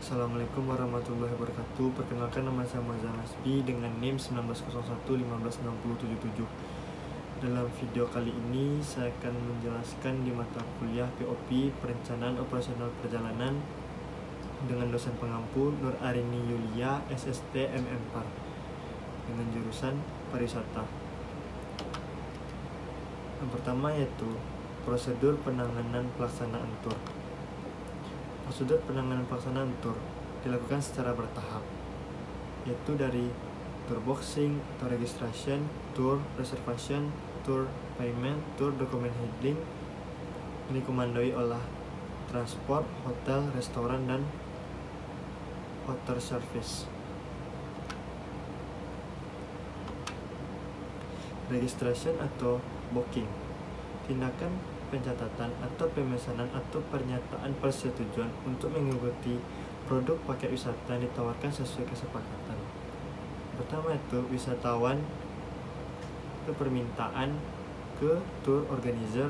Assalamualaikum warahmatullahi wabarakatuh. Perkenalkan, nama saya Mazan Hasbi dengan NIM 1901-156077. Dalam video kali ini saya akan menjelaskan di mata kuliah POP Perencanaan Operasional Perjalanan dengan dosen pengampu Nur Arini Yulia SST MM.Par dengan jurusan pariwisata. Yang pertama yaitu prosedur penanganan pelaksanaan tur. Prosedur penanganan pelaksanaan tur dilakukan secara bertahap, yaitu dari tour boxing, tour registration, tour reservation, tour payment, tour document handling. Ini dikomandoi oleh transport, hotel, restoran, dan hotel service. Registration atau booking, tindakan pencatatan atau pemesanan atau pernyataan persetujuan untuk mengikuti produk paket wisata yang ditawarkan sesuai kesepakatan. Pertama itu wisatawan ke permintaan ke tour organizer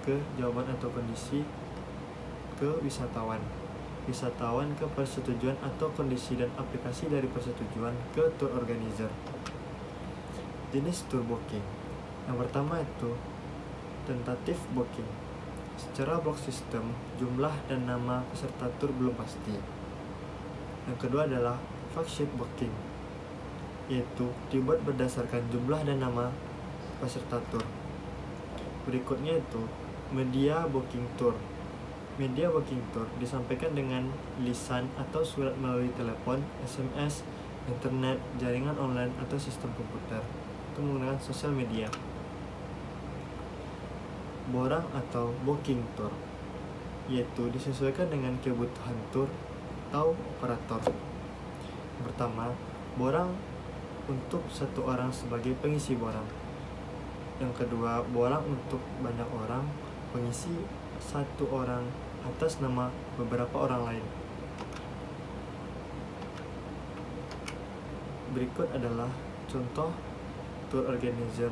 ke jawaban atau kondisi ke wisatawan ke persetujuan atau kondisi dan aplikasi dari persetujuan ke tour organizer. Jenis tour booking. Yang pertama itu tentatif booking. Secara block system, jumlah dan nama peserta tur belum pasti. Yang kedua adalah flagship booking, yaitu dibuat berdasarkan jumlah dan nama peserta tur. Berikutnya itu media booking tour. Media booking tour disampaikan dengan lisan atau surat melalui telepon, SMS, internet, jaringan online atau sistem komputer. Itu menggunakan sosial media. Borang atau booking tour, yaitu disesuaikan dengan kebutuhan tur atau operator. Pertama, borang untuk satu orang sebagai pengisi borang. Yang kedua, borang untuk banyak orang, pengisi satu orang atas nama beberapa orang lain. Berikut adalah contoh tour organizer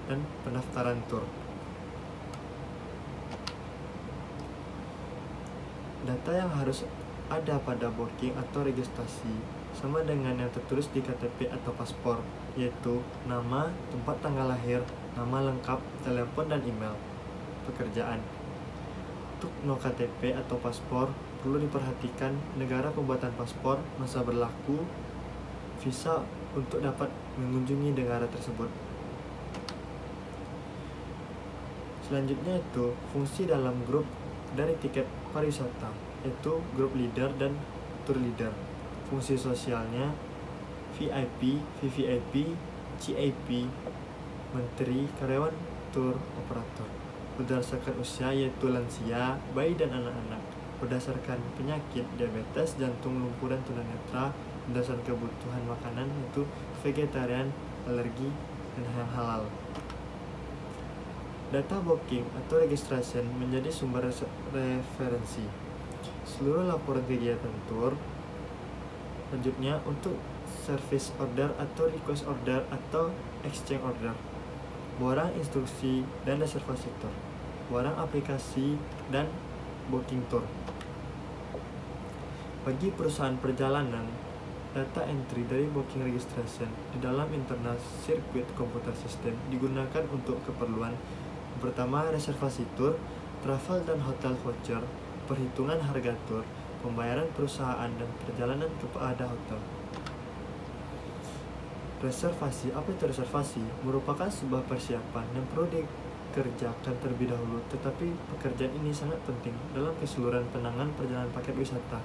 dan pendaftaran tur. Data yang harus ada pada booking atau registrasi sama dengan yang tertulis di KTP atau paspor, yaitu nama, tempat tanggal lahir, nama lengkap, telepon, dan email. Pekerjaan. Untuk no KTP atau paspor, perlu diperhatikan negara pembuatan paspor, masa berlaku, visa untuk dapat mengunjungi negara tersebut. Selanjutnya itu fungsi dalam grup dari tiket pariwisata, yaitu grup leader dan tour leader. Fungsi sosialnya VIP, VVIP, CIP, menteri, karyawan, tour operator. Berdasarkan usia yaitu lansia, bayi dan anak-anak. Berdasarkan penyakit diabetes, jantung, lumpuh, dan tunanetra. Berdasarkan kebutuhan makanan yaitu vegetarian, alergi, dan yang halal. Data booking atau registration menjadi sumber referensi seluruh laporan kegiatan tur. Selanjutnya untuk service order atau request order atau exchange order, borang instruksi dan reservasi tur, borang aplikasi dan booking tour. Bagi perusahaan perjalanan, data entry dari booking registration di dalam internal sirkuit komputer sistem digunakan untuk keperluan pertama reservasi tur, travel dan hotel voucher, perhitungan harga tur, pembayaran perusahaan dan perjalanan kepada hotel. Reservasi. Apa itu reservasi? Merupakan sebuah persiapan yang perlu dikerjakan terlebih dahulu, tetapi pekerjaan ini sangat penting dalam keseluruhan penanganan perjalanan paket wisata.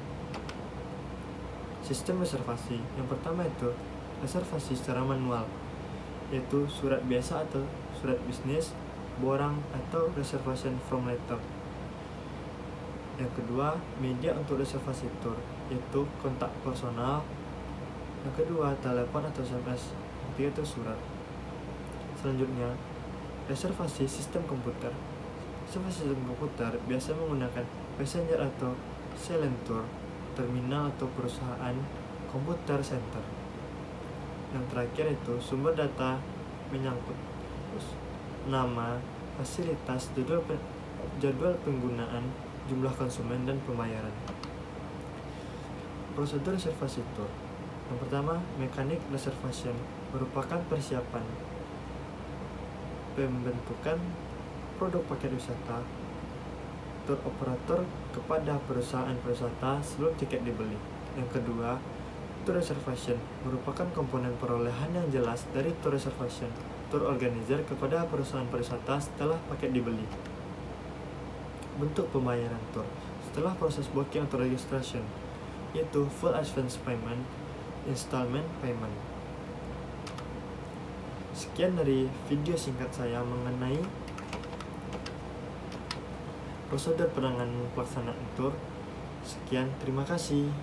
Sistem reservasi. Yang pertama itu reservasi secara manual, yaitu surat biasa atau surat bisnis, borang atau reservation form letter. Yang kedua, media untuk reservasi tur, yaitu kontak personal. Yang kedua, telepon atau SMS. Yang ketiga itu surat. Selanjutnya, reservasi sistem komputer. Reservasi sistem komputer biasa menggunakan passenger atau silent tour, terminal atau perusahaan komputer center. Yang terakhir itu sumber data menyangkut nama, fasilitas, jadwal penggunaan, jumlah konsumen, dan pembayaran. Prosedur reservasi tour. Yang pertama, mekanik reservation merupakan persiapan pembentukan produk paket wisata tour operator kepada perusahaan wisata sebelum tiket dibeli. Yang kedua, tour reservation merupakan komponen perolehan yang jelas dari tour reservation tour organizer kepada perusahaan pariwisata setelah paket dibeli. Bentuk pembayaran tour setelah proses booking atau registration, yaitu full advance payment, installment payment. Sekian dari video singkat saya mengenai prosedur penanganan pelaksanaan tour. Sekian, terima kasih.